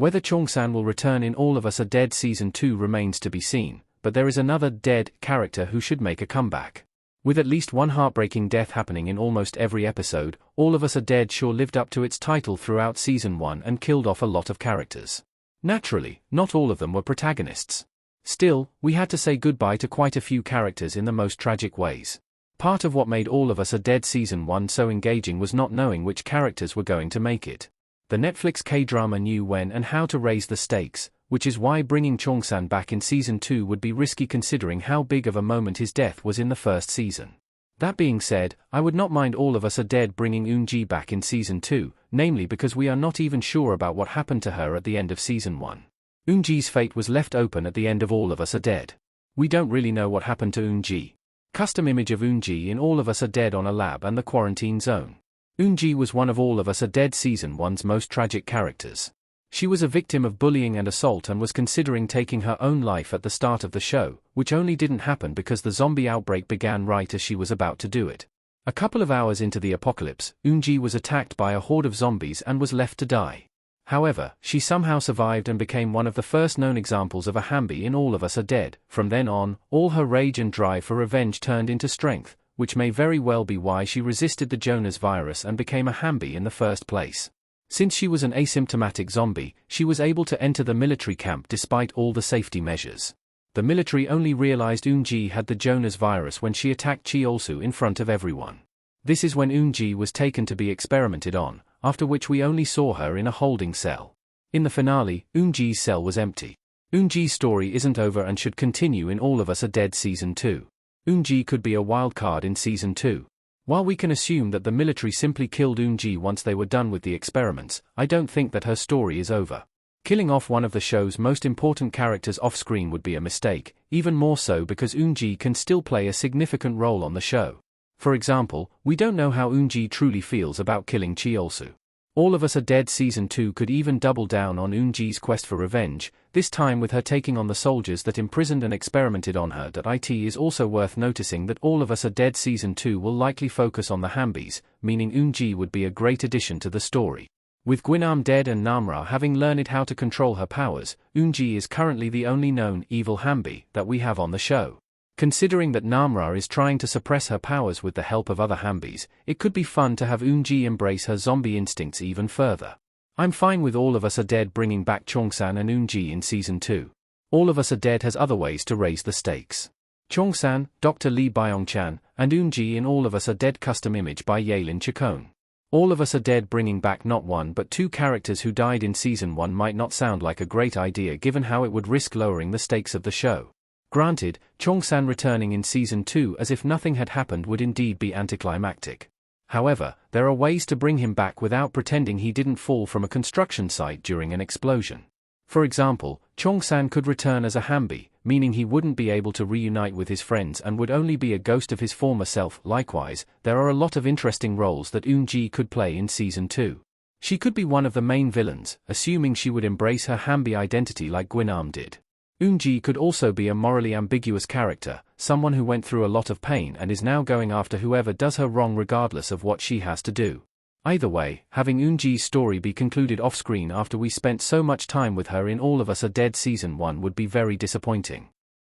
Whether Cheong-san will return in All of Us Are Dead Season 2 remains to be seen, but there is another dead character who should make a comeback. With at least one heartbreaking death happening in almost every episode, All of Us Are Dead sure lived up to its title throughout Season 1 and killed off a lot of characters. Naturally, not all of them were protagonists. Still, we had to say goodbye to quite a few characters in the most tragic ways. Part of what made All of Us Are Dead Season 1 so engaging was not knowing which characters were going to make it. The Netflix K-drama knew when and how to raise the stakes, which is why bringing Cheong-san back in Season 2 would be risky considering how big of a moment his death was in the first season. That being said, I would not mind All of Us Are Dead bringing Eun-ji back in Season 2, namely because we are not even sure about what happened to her at the end of Season 1. Eun-ji's fate was left open at the end of All of Us Are Dead. We don't really know what happened to Eun-ji. Custom image of Eun-ji in All of Us Are Dead on a lab and the quarantine zone. Eun-ji was one of All of Us Are Dead Season 1's most tragic characters. She was a victim of bullying and assault and was considering taking her own life at the start of the show, which only didn't happen because the zombie outbreak began right as she was about to do it. A couple of hours into the apocalypse, Eun-ji was attacked by a horde of zombies and was left to die. However, she somehow survived and became one of the first known examples of a Hambi in All of Us Are Dead. From then on, all her rage and drive for revenge turned into strength, which may very well be why she resisted the Jonas virus and became a Hambi in the first place. Since she was an asymptomatic zombie, she was able to enter the military camp despite all the safety measures. The military only realized Eun-ji had the Jonas virus when she attacked Cheol-soo in front of everyone. This is when Eun-ji was taken to be experimented on, after which we only saw her in a holding cell. In the finale, Eun-ji's cell was empty. Eun-ji's story isn't over and should continue in All of Us Are Dead Season 2. Eun-ji could be a wild card in Season 2. While we can assume that the military simply killed Eun-ji once they were done with the experiments, I don't think that her story is over. Killing off one of the show's most important characters off-screen would be a mistake, even more so because Eun-ji can still play a significant role on the show. For example, we don't know how Eun-ji truly feels about killing Cheol-soo. All of Us Are Dead Season 2 could even double down on Eun-ji's quest for revenge, this time with her taking on the soldiers that imprisoned and experimented on her. It is also worth noticing that All of Us Are Dead Season 2 will likely focus on the Hambis, meaning Eun-ji would be a great addition to the story. With Gwynam dead and Namra having learned how to control her powers, Eun-ji is currently the only known evil Hambi that we have on the show. Considering that Namra is trying to suppress her powers with the help of other Hambis, it could be fun to have Eun-ji embrace her zombie instincts even further. I'm fine with All of Us Are Dead bringing back Cheong-san and Eun-ji in Season 2. All of Us Are Dead has other ways to raise the stakes. Cheong-san, Dr. Lee Byung-chan, and Eun-ji in All of Us Are Dead custom image by Yaelin Chacon. All of Us Are Dead bringing back not one but two characters who died in Season 1 might not sound like a great idea given how it would risk lowering the stakes of the show. Granted, Cheong-san returning in Season 2 as if nothing had happened would indeed be anticlimactic. However, there are ways to bring him back without pretending he didn't fall from a construction site during an explosion. For example, Cheong-san could return as a Hambi, meaning he wouldn't be able to reunite with his friends and would only be a ghost of his former self. Likewise, there are a lot of interesting roles that Eun-ji could play in Season 2. She could be one of the main villains, assuming she would embrace her Hambi identity like Gwynam did. Eun-ji could also be a morally ambiguous character, someone who went through a lot of pain and is now going after whoever does her wrong regardless of what she has to do. Either way, having Eun-ji's story be concluded off-screen after we spent so much time with her in All of Us Are Dead Season 1 would be very disappointing.